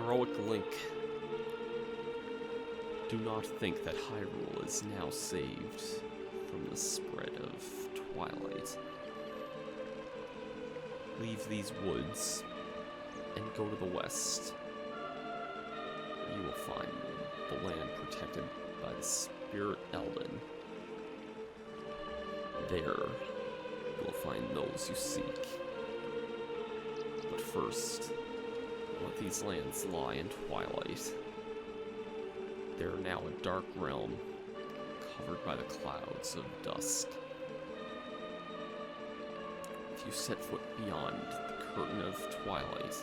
Heroic Link. Do not think that Hyrule is now saved from the spread of Twilight. Leave these woods and go to the west. You will find the land protected by the spirit Eldin. There, you will find those you seek. But first, let these lands lie in twilight. They are now a dark realm, covered by the clouds of dusk. If you set foot beyond the curtain of twilight,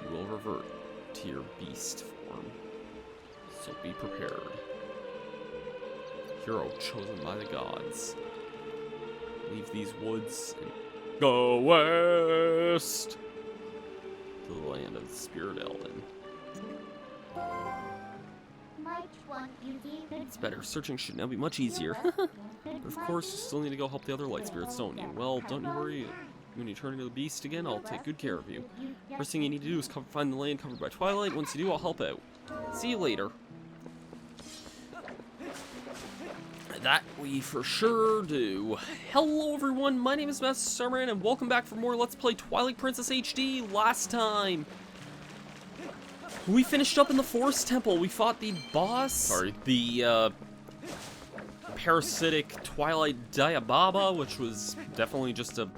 you will revert to your beast form. So be prepared. Hero chosen by the gods. Leave these woods and go west to the land of the spirit Eldin. It's better. Searching should now be much easier. But of course, you still need to go help the other light spirits, don't you? Well, don't you worry. When you turn into the beast again, I'll take good care of you. First thing you need to do is find the land covered by twilight. Once you do, I'll help out. See you later. That we for sure do. Hello everyone, my name is Masterstarman, and welcome back for more Let's Play Twilight Princess HD. Last time, we finished up in the Forest Temple. We fought the boss, the parasitic Twilight Diababa, which was definitely just a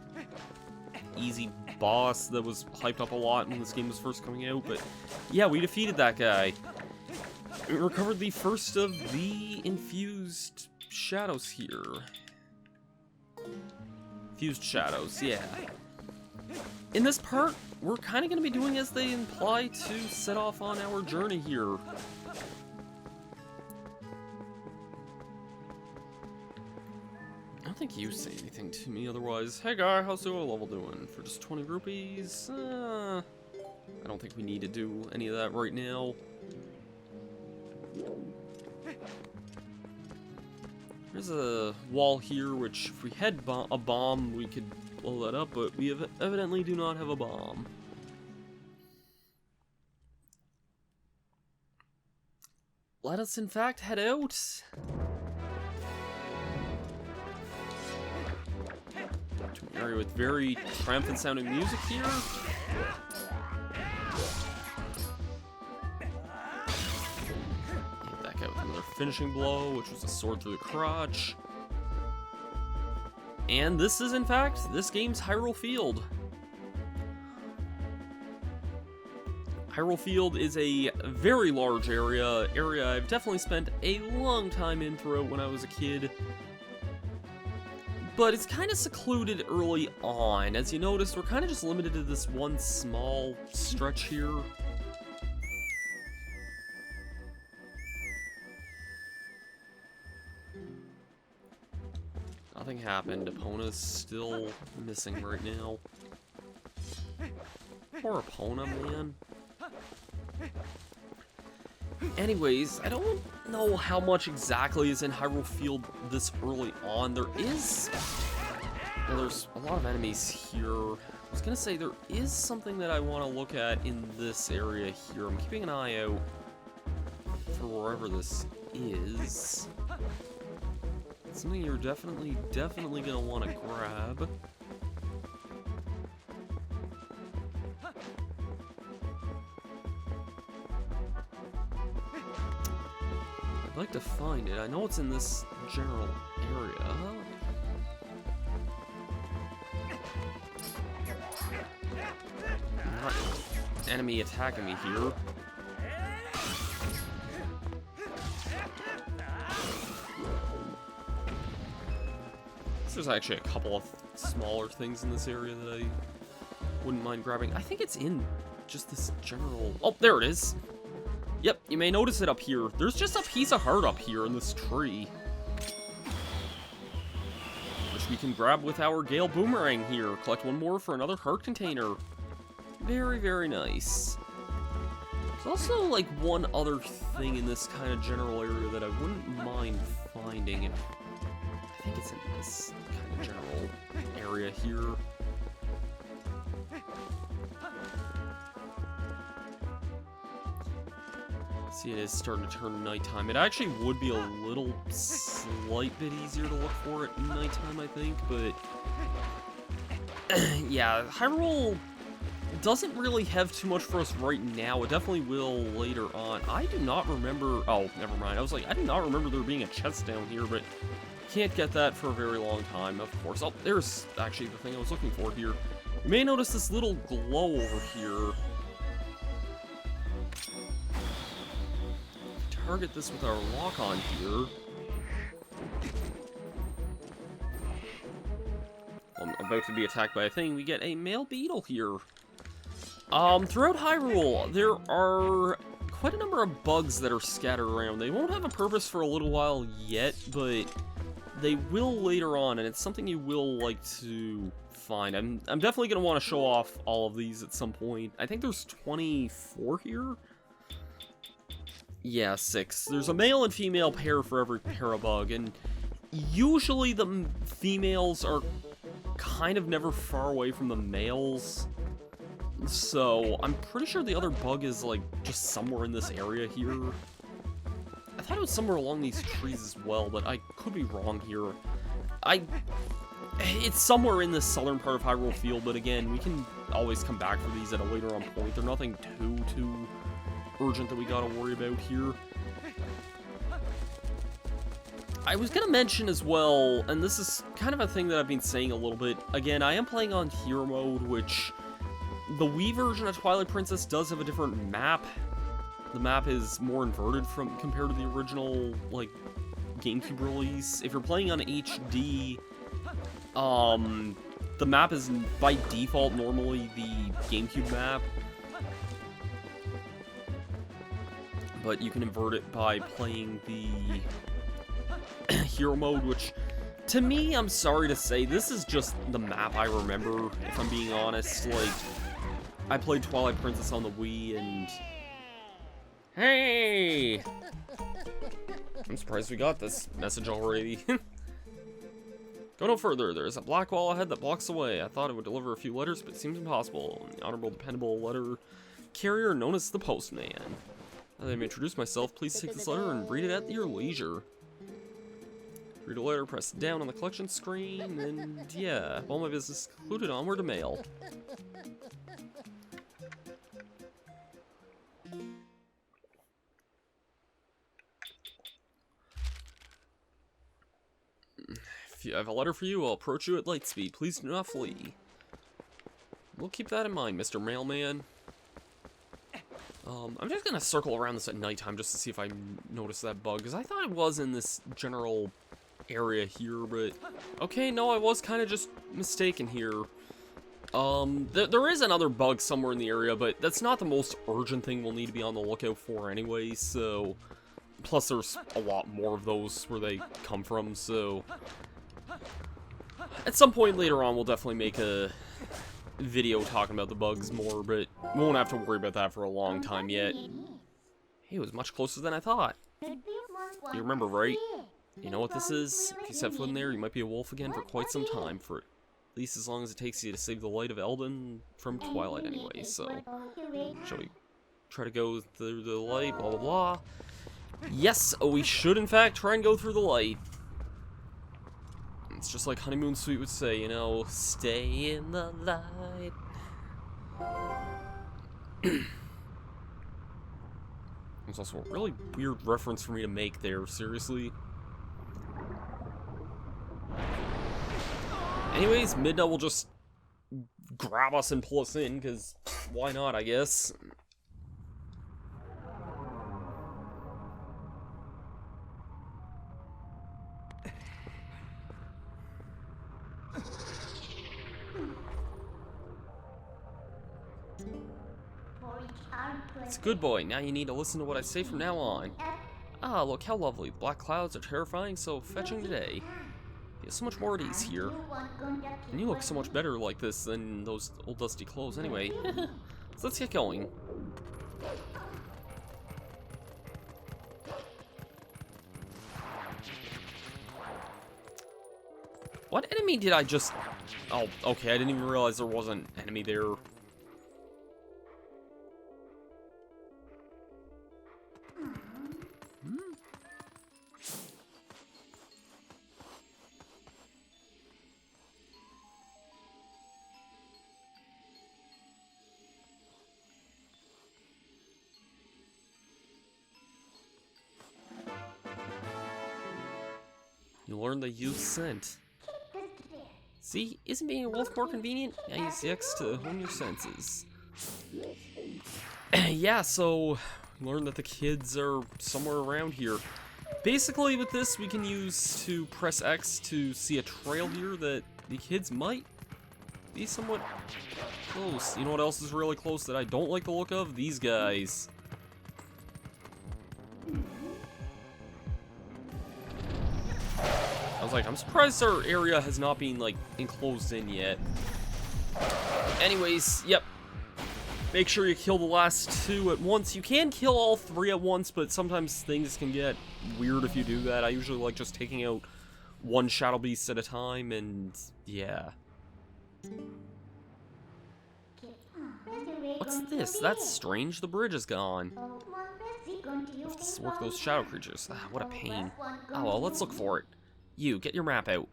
easy boss that was hyped up a lot when this game was first coming out. But yeah, we defeated that guy. We recovered the first of the infused shadows here. Fused shadows, yeah. In this part, we're kind of going to be doing as they imply to set off on our journey here. I don't think you say anything to me otherwise. Hey guy, how's the level doing? For just 20 rupees? I don't think we need to do any of that right now. There's a wall here, which if we had a bomb, we could blow that up, but we evidently do not have a bomb. Let us, in fact, head out. To an area with very triumphant sounding music here. Another finishing blow, which was a sword through the crotch. And this is, in fact, this game's Hyrule Field. Hyrule Field is a very large area I've definitely spent a long time in throughout when I was a kid. But it's kind of secluded early on. As you noticed, we're kind of just limited to this one small stretch here. Nothing happened. Epona's still missing right now. Poor Epona, man. Anyways, I don't know how much exactly is in Hyrule Field this early on. Well, there's a lot of enemies here. I was gonna say, there is something that I want to look at in this area here. I'm keeping an eye out for wherever this is. Something you're definitely gonna want to grab. I'd like to find it. I know it's in this general area. Not enemy attacking me here. There's actually a couple of smaller things in this area that I wouldn't mind grabbing. I think it's in just this general... Oh, there it is. Yep, you may notice it up here. There's just a piece of heart up here in this tree, which we can grab with our Gale Boomerang here. Collect one more for another heart container. Very, very nice. There's also, like, one other thing in this kind of general area that I wouldn't mind finding. I think it's in this kind of general area here. See, it is starting to turn nighttime. It actually would be a little slight bit easier to look for at nighttime, I think, but yeah, Hyrule doesn't really have too much for us right now. It definitely will later on. I do not remember... Oh, never mind. I was like, I do not remember there being a chest down here, but can't get that for a very long time, of course. Oh, there's actually the thing I was looking for here. You may notice this little glow over here. Target this with our lock-on here. I'm about to be attacked by a thing. We get a male beetle here. Throughout Hyrule, there are quite a number of bugs that are scattered around. They won't have a purpose for a little while yet, but they will later on, and it's something you will like to find. I'm definitely going to want to show off all of these at some point. I think there's 24 here. Yeah, 6. There's a male and female pair for every parabug, and usually the females are kind of never far away from the males. So, I'm pretty sure the other bug is, like, just somewhere in this area here. I thought it was somewhere along these trees as well, but I could be wrong here. It's somewhere in the southern part of Hyrule Field, but again, we can always come back for these at a later on point. They're nothing too urgent that we gotta worry about here. I was gonna mention as well, and this is kind of a thing that I've been saying a little bit. Again, I am playing on Hero Mode, which the Wii version of Twilight Princess does have a different map. The map is more inverted compared to the original, like, GameCube release. If you're playing on HD, the map is by default normally the GameCube map. But you can invert it by playing the Hero Mode, which, to me, I'm sorry to say, this is just the map I remember, if I'm being honest. Like, I played Twilight Princess on the Wii, and... Hey! I'm surprised we got this message already. Go no further. There's a black wall ahead that blocks the way. I thought it would deliver a few letters, but it seems impossible. The honorable, dependable letter carrier known as the postman. Now that I may introduce myself, please take this letter and read it at your leisure. Read a letter, press down on the collection screen, and yeah, all my business concluded, onward to mail. If I have a letter for you, I'll approach you at light speed. Please do not flee. We'll keep that in mind, Mr. Mailman. I'm just gonna circle around this at nighttime just to see if I notice that bug, because I thought it was in this general area here, but... Okay, no, I was kind of just mistaken here. There is another bug somewhere in the area, but that's not the most urgent thing we'll need to be on the lookout for anyway, so... Plus, there's a lot more of those where they come from, so... At some point later on, we'll definitely make a video talking about the bugs more, but we won't have to worry about that for a long time yet. Hey, it was much closer than I thought. You remember, right? You know what this is? If you set foot in there, you might be a wolf again for quite some time, for at least as long as it takes you to save the light of Eldin from Twilight anyway, so... Shall we try to go through the light, blah blah blah? Yes, we should in fact try and go through the light. It's just like Honeymoon Suite would say, you know, stay in the light. It's also a really weird reference for me to make there, seriously. Anyways, Midna will just grab us and pull us in, because why not, I guess. It's a good boy. Now you need to listen to what I say from now on. Ah, look how lovely. The black clouds are terrifying, so fetching today. There's so much more at ease here. And you look so much better like this than those old dusty clothes anyway. So let's get going. What enemy did I just... Oh, okay, I didn't even realize there was an enemy there. learn the youth's scent. See, isn't being a wolf more convenient? Now use the X to hone your senses. Yeah, so learn that the kids are somewhere around here. Basically, with this, we can use to press X to see a trail here that the kids might be somewhat close. You know what else is really close that I don't like the look of? These guys. I was like, I'm surprised our area has not been, like, enclosed in yet. Anyways, yep. Make sure you kill the last two at once. You can kill all three at once, but sometimes things can get weird if you do that. I usually like just taking out one Shadow Beast at a time, and yeah. What's this? That's strange. The bridge is gone. You have to work those shadow creatures. Ah, what a pain. Oh, well, let's look for it. You, get your map out.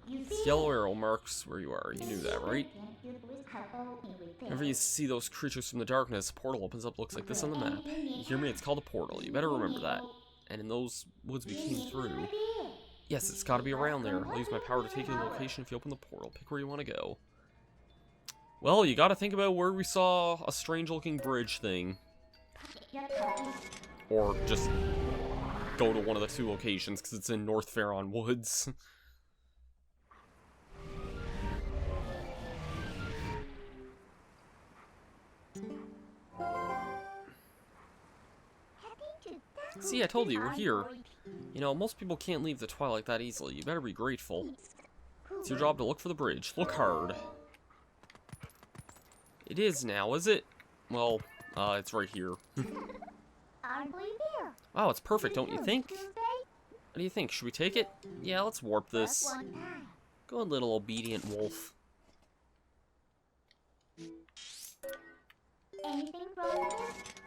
This yellow arrow marks where you are. You knew that, right? Whenever you see those creatures from the darkness, a portal opens up, looks like this on the map. You hear me? It's called a portal. You better remember that. And in those woods we came through. Yes, it's gotta be around there. I'll use my power to take you to the location if you open the portal. Pick where you want to go. Well, you gotta think about where we saw a strange-looking bridge thing. Or just go to one of the two locations, because it's in North Faron Woods. See, I told you, we're here. You know, most people can't leave the Twilight that easily. You better be grateful. It's your job to look for the bridge. Look hard. It is now, is it? Well, it's right here. Oh, it's perfect, don't you think? What do you think? Should we take it? Yeah, let's warp this. Go on, little obedient wolf.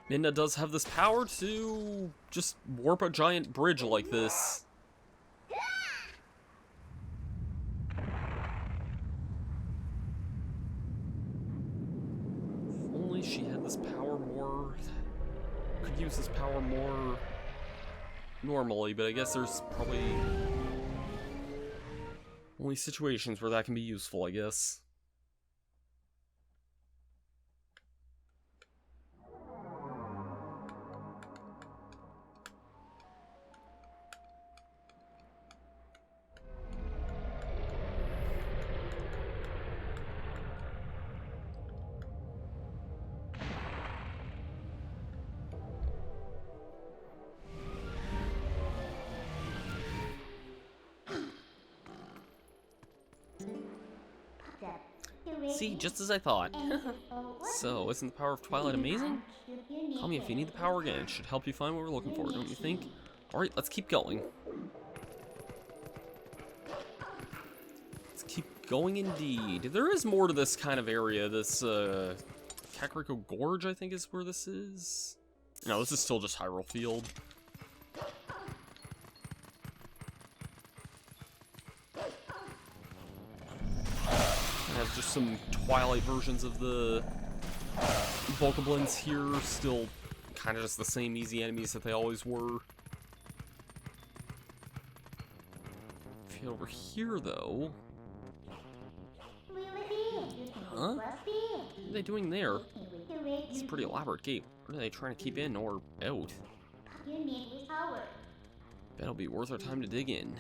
Ninja does have this power to just warp a giant bridge like this. If only she had this power more... Could use this power more normally, but I guess there's probably only situations where that can be useful, I guess. See, just as I thought. So, isn't the power of Twilight amazing? Call me if you need the power again. It should help you find what we're looking for, don't you think? Alright, let's keep going. Let's keep going indeed. There is more to this kind of area. This, Kakariko Gorge, I think is where this is. No, this is still just Hyrule Field. Has just some Twilight versions of the Bokoblins here, still kind of just the same easy enemies that they always were. If you get over here, though... Huh? What are they doing there? It's a pretty elaborate gate. What are they trying to keep in or out? Bet it'll be worth our time to dig in.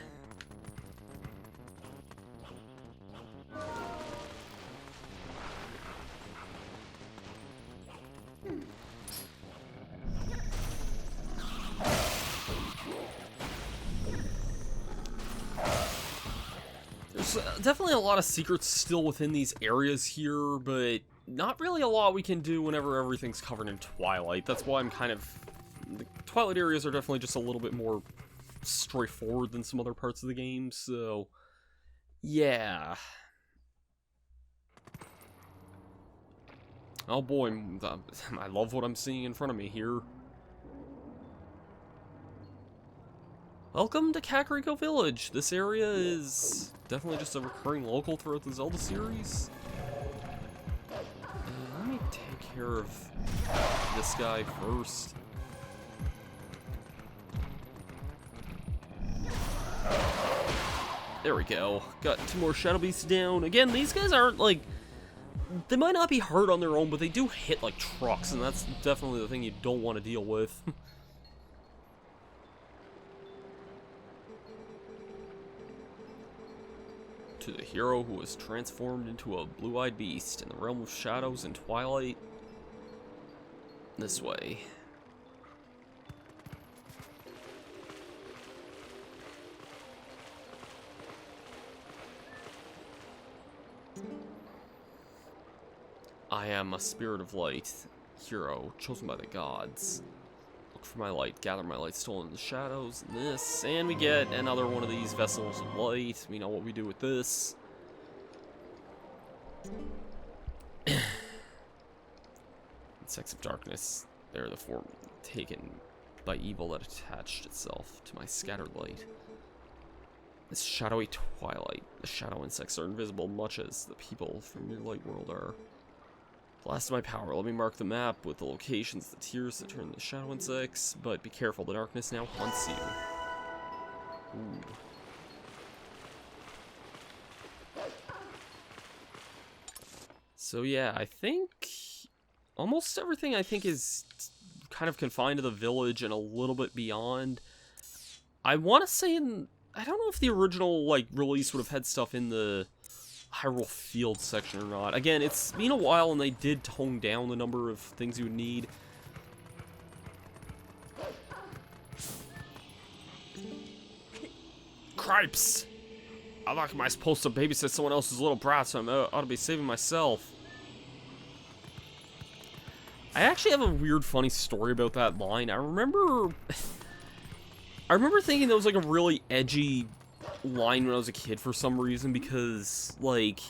There's definitely a lot of secrets still within these areas here, but not really a lot we can do whenever everything's covered in Twilight. That's why I'm kind of... The Twilight areas are definitely just a little bit more straightforward than some other parts of the game, so... Yeah. Oh boy, I love what I'm seeing in front of me here. Welcome to Kakariko Village. This area is definitely just a recurring local throughout the Zelda series. Let me take care of this guy first. There we go. Got 2 more Shadow Beasts down. Again, these guys aren't, like... They might not be hard on their own, but they do hit like trucks, and that's definitely the thing you don't want to deal with. To the hero who was transformed into a blue-eyed beast in the realm of shadows and twilight. This way. I am a spirit of light, hero, chosen by the gods. Look for my light, gather my light stolen in the shadows, and this, and we get another one of these vessels of light. We know what we do with this. Insects of darkness, they're the form taken by evil that attached itself to my scattered light. This shadowy twilight, the shadow insects are invisible much as the people from your light world are. Last of my power, let me mark the map with the locations, the tiers that turn the shadow insects, but be careful, the darkness now hunts you. Ooh. So yeah, I think almost everything I think is kind of confined to the village and a little bit beyond. I want to say I don't know if the original like release would have had stuff in the Hyrule Field section or not. Again, it's been a while and they did tone down the number of things you would need. Cripes! How am I supposed to babysit someone else's little brat, so I ought to be saving myself? I actually have a weird, funny story about that line. I remember thinking that was like a really edgy line when I was a kid for some reason, because like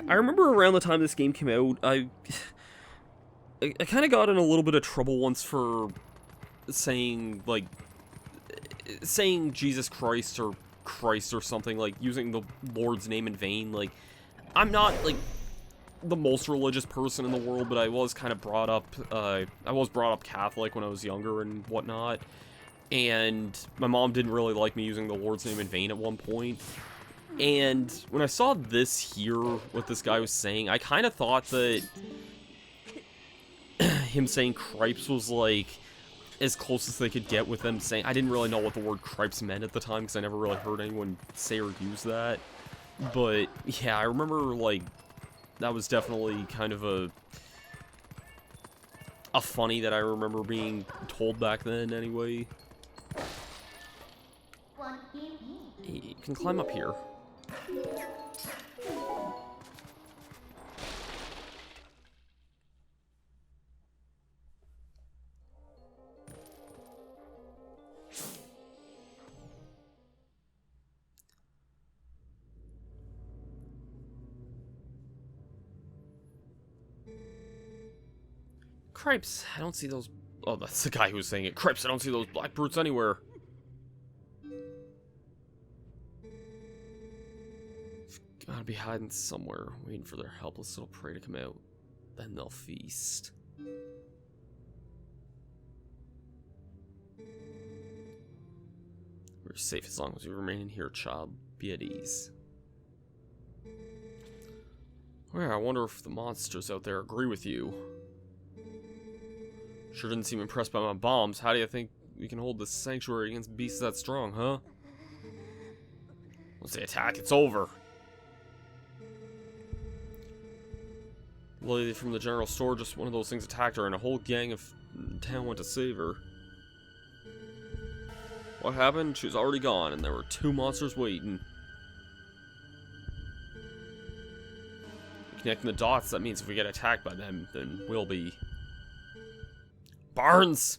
I remember around the time this game came out, I kind of got in a little bit of trouble once for saying Jesus Christ or Christ or something, like using the Lord's name in vain. Like, I'm not like the most religious person in the world, but I was kind of brought up Catholic when I was younger and whatnot. And my mom didn't really like me using the Lord's name in vain at one point. And when I saw this here, what this guy was saying, I kind of thought that him saying cripes was like as close as they could get with them saying... I didn't really know what the word cripes meant at the time, because I never really heard anyone say or use that. But yeah, I remember like that was definitely kind of a funny that I remember being told back then anyway. You can climb up here. Cripes, I don't see those... Oh, that's the guy who was saying it. Cripes, I don't see those black brutes anywhere. Gotta be hiding somewhere, waiting for their helpless little prey to come out. Then they'll feast. We're safe as long as we remain in here, child. Be at ease. Well, I wonder if the monsters out there agree with you. Sure didn't seem impressed by my bombs. How do you think we can hold this sanctuary against beasts that strong, huh? Once they attack, it's over. The lady from the general store, just one of those things attacked her, and a whole gang of town went to save her. What happened? She was already gone, and there were 2 monsters waiting. Connecting the dots, that means if we get attacked by them, then we'll be... Barnes!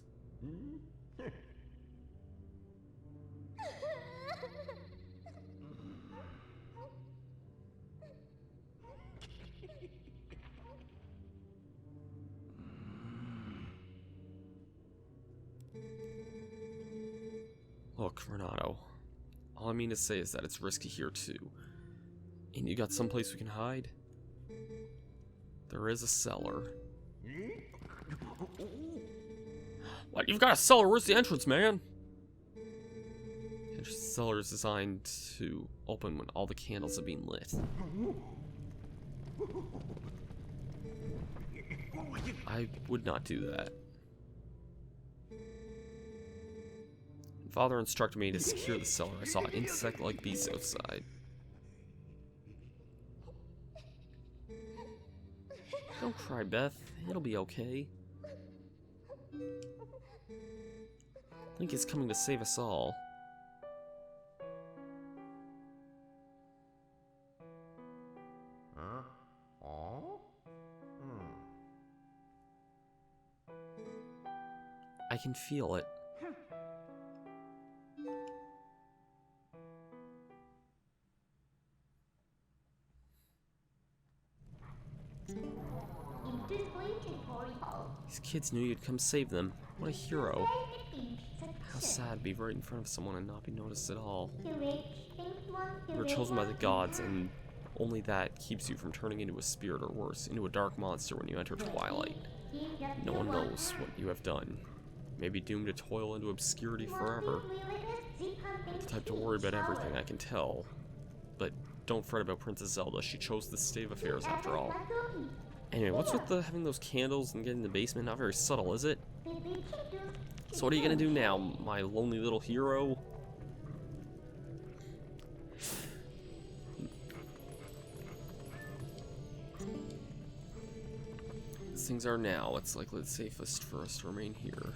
Look, Renato, all I mean to say is that it's risky here too. And you got someplace we can hide? There is a cellar. What? You've got a cellar? Where's the entrance, man? Cellar is designed to open when all the candles have been lit. I would not do that. Father instructed me to secure the cellar. I saw insect-like beasts outside. Don't cry, Beth. It'll be okay. Link is coming to save us all. I can feel it. These kids knew you'd come save them. What a hero. How sad to be right in front of someone and not be noticed at all. You were chosen by the gods, and only that keeps you from turning into a spirit, or worse, into a dark monster when you enter Twilight. No one knows what you have done. You may be doomed to toil into obscurity forever. Not the type to worry about everything, I can tell. But don't fret about Princess Zelda. She chose this state of affairs after all. Anyway, what's with the having those candles and getting in the basement? Not very subtle, is it? So what are you gonna do now, my lonely little hero? As things are now, it's likely the safest for us to remain here.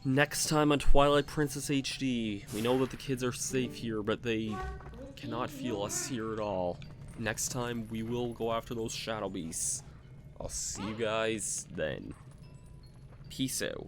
Next time on Twilight Princess HD, we know that the kids are safe here, but they cannot feel us here at all. Next time, we will go after those shadow beasts. I'll see you guys then. Peace out.